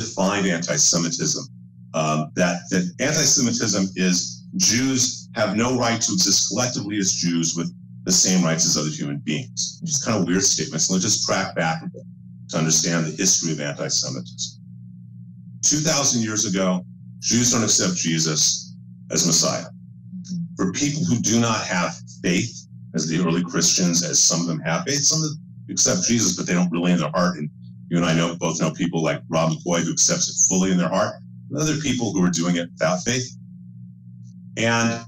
defined anti-Semitism. That anti-Semitism is Jews have no right to exist collectively as Jews with the same rights as other human beings. It's kind of weird statements. Let's just track back a bit to understand the history of anti-Semitism. 2,000 years ago, Jews don't accept Jesus as Messiah. For people who do not have faith, as the early Christians, as some of them have faith, some of them accept Jesus, but they don't really in their heart. And you and I both know people like Rob McCoy who accepts it fully in their heart, and other people who are doing it without faith. And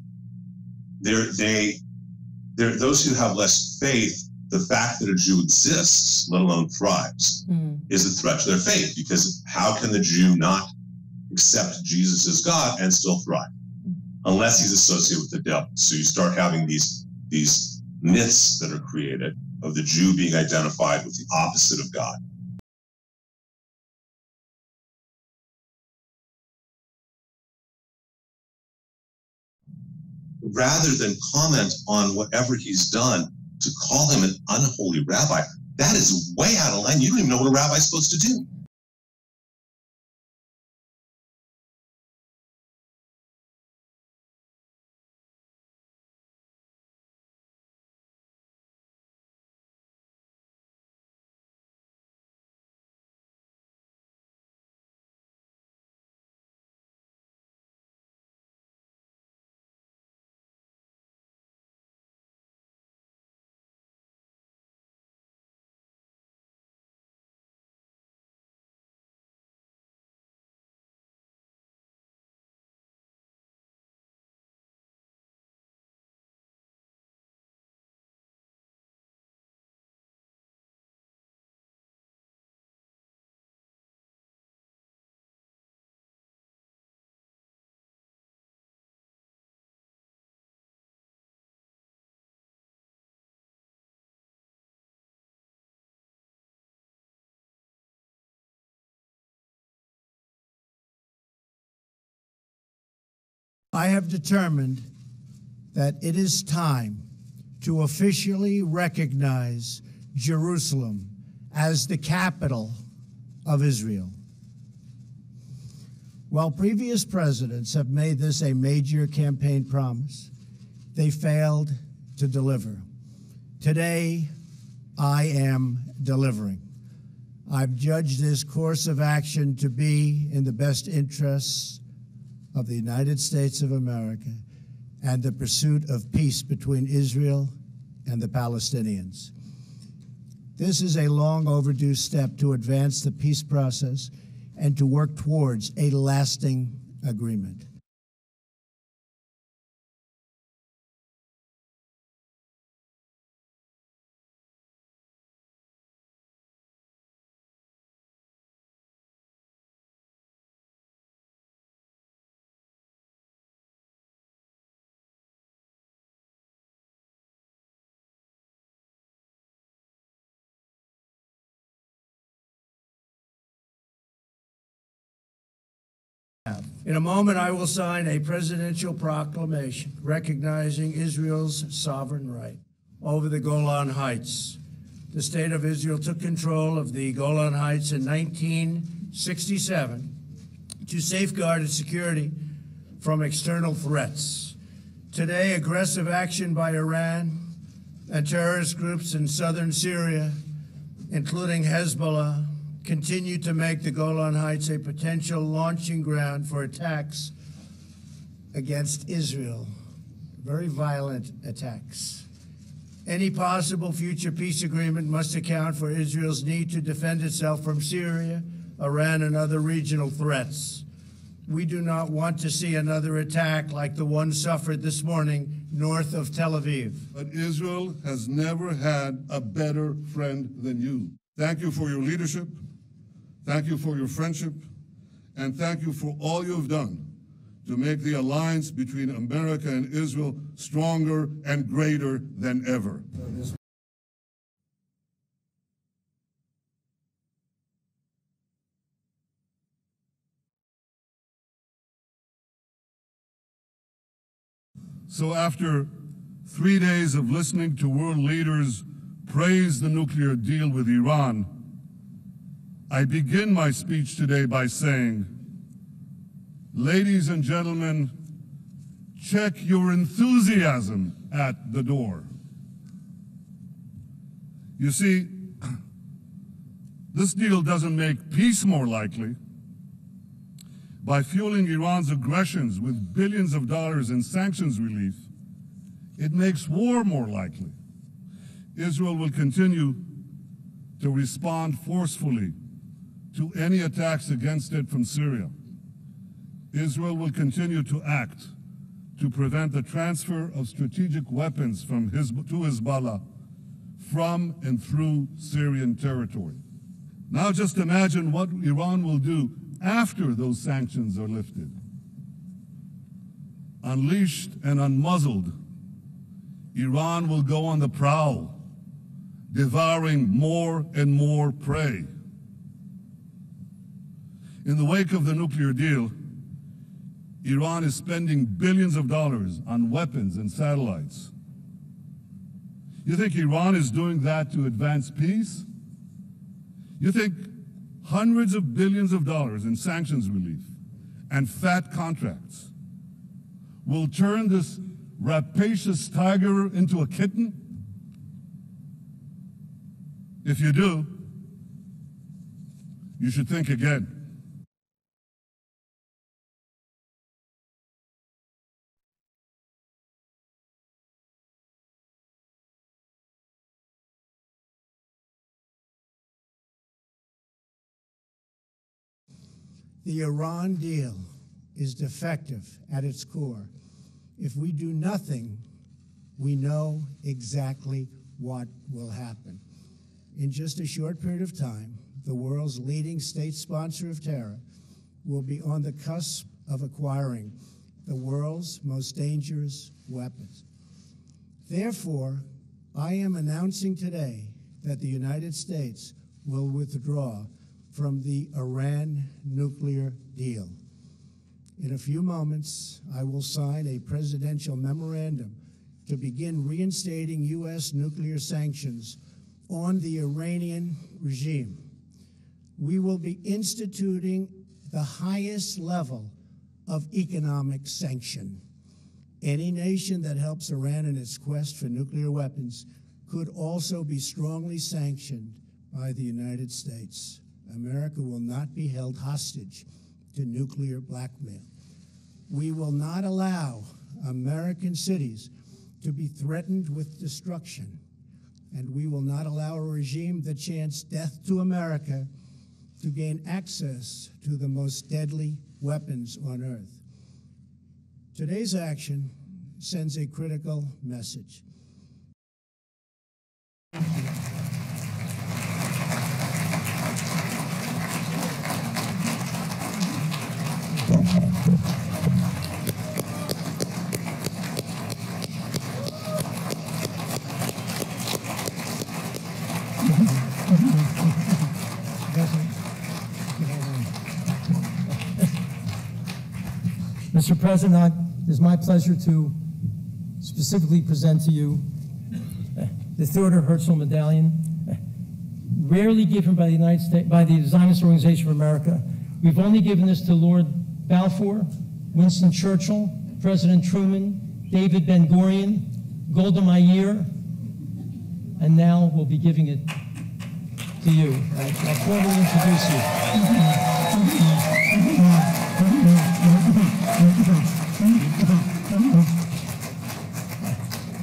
those who have less faith, the fact that a Jew exists, let alone thrives, is a threat to their faith, because how can the Jew not accept Jesus as God and still thrive? Unless he's associated with the devil. So you start having these myths that are created of the Jew being identified with the opposite of God. Rather than comment on whatever he's done, to call him an unholy rabbi, that is way out of line. You don't even know what a rabbi's supposed to do. I have determined that it is time to officially recognize Jerusalem as the capital of Israel. While previous presidents have made this a major campaign promise, they failed to deliver. Today, I am delivering. I've judged this course of action to be in the best interests of the United States of America and the pursuit of peace between Israel and the Palestinians. This is a long overdue step to advance the peace process and to work towards a lasting agreement. In a moment, I will sign a presidential proclamation recognizing Israel's sovereign right over the Golan Heights. The state of Israel took control of the Golan Heights in 1967 to safeguard its security from external threats. Today, aggressive action by Iran and terrorist groups in southern Syria, including Hezbollah, continue to make the Golan Heights a potential launching ground for attacks against Israel, very violent attacks. Any possible future peace agreement must account for Israel's need to defend itself from Syria, Iran, and other regional threats. We do not want to see another attack like the one suffered this morning north of Tel Aviv. But Israel has never had a better friend than you. Thank you for your leadership. Thank you for your friendship, and thank you for all you have done to make the alliance between America and Israel stronger and greater than ever. So after 3 days of listening to world leaders praise the nuclear deal with Iran, I begin my speech today by saying, ladies and gentlemen, check your enthusiasm at the door. You see, this deal doesn't make peace more likely. By fueling Iran's aggressions with billions of dollars in sanctions relief, it makes war more likely. Israel will continue to respond forcefully to any attacks against it from Syria. Israel will continue to act to prevent the transfer of strategic weapons to Hezbollah from and through Syrian territory. Now just imagine what Iran will do after those sanctions are lifted. Unleashed and unmuzzled, Iran will go on the prowl, devouring more and more prey. In the wake of the nuclear deal, Iran is spending billions of dollars on weapons and satellites. You think Iran is doing that to advance peace? You think hundreds of billions of dollars in sanctions relief and fat contracts will turn this rapacious tiger into a kitten? If you do, you should think again. The Iran deal is defective at its core. If we do nothing, we know exactly what will happen. In just a short period of time, the world's leading state sponsor of terror will be on the cusp of acquiring the world's most dangerous weapons. Therefore, I am announcing today that the United States will withdraw from the Iran nuclear deal. In a few moments, I will sign a presidential memorandum to begin reinstating U.S. nuclear sanctions on the Iranian regime. We will be instituting the highest level of economic sanction. Any nation that helps Iran in its quest for nuclear weapons could also be strongly sanctioned by the United States. America will not be held hostage to nuclear blackmail. We will not allow American cities to be threatened with destruction, and we will not allow a regime that chants death to America to gain access to the most deadly weapons on earth. Today's action sends a critical message. Mr. President, it is my pleasure to specifically present to you the Theodore Herzl Medallion, rarely given by the United States, by the Zionist Organization for America. We've only given this to Lord Balfour, Winston Churchill, President Truman, David Ben-Gurion, Golda Meir, and now we'll be giving it to you. I'll formally introduce you.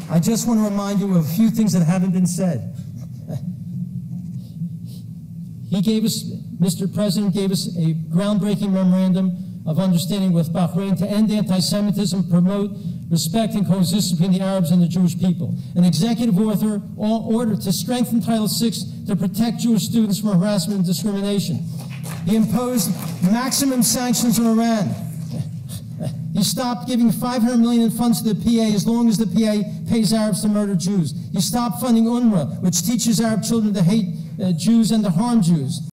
I just want to remind you of a few things that haven't been said. Mr. President gave us a groundbreaking memorandum of understanding with Bahrain to end anti-Semitism, promote respect and coexistence between the Arabs and the Jewish people. An executive order to strengthen Title VI to protect Jewish students from harassment and discrimination. He imposed maximum sanctions on Iran. He stopped giving $500 million in funds to the PA as long as the PA pays Arabs to murder Jews. He stopped funding UNRWA, which teaches Arab children to hate Jews and to harm Jews.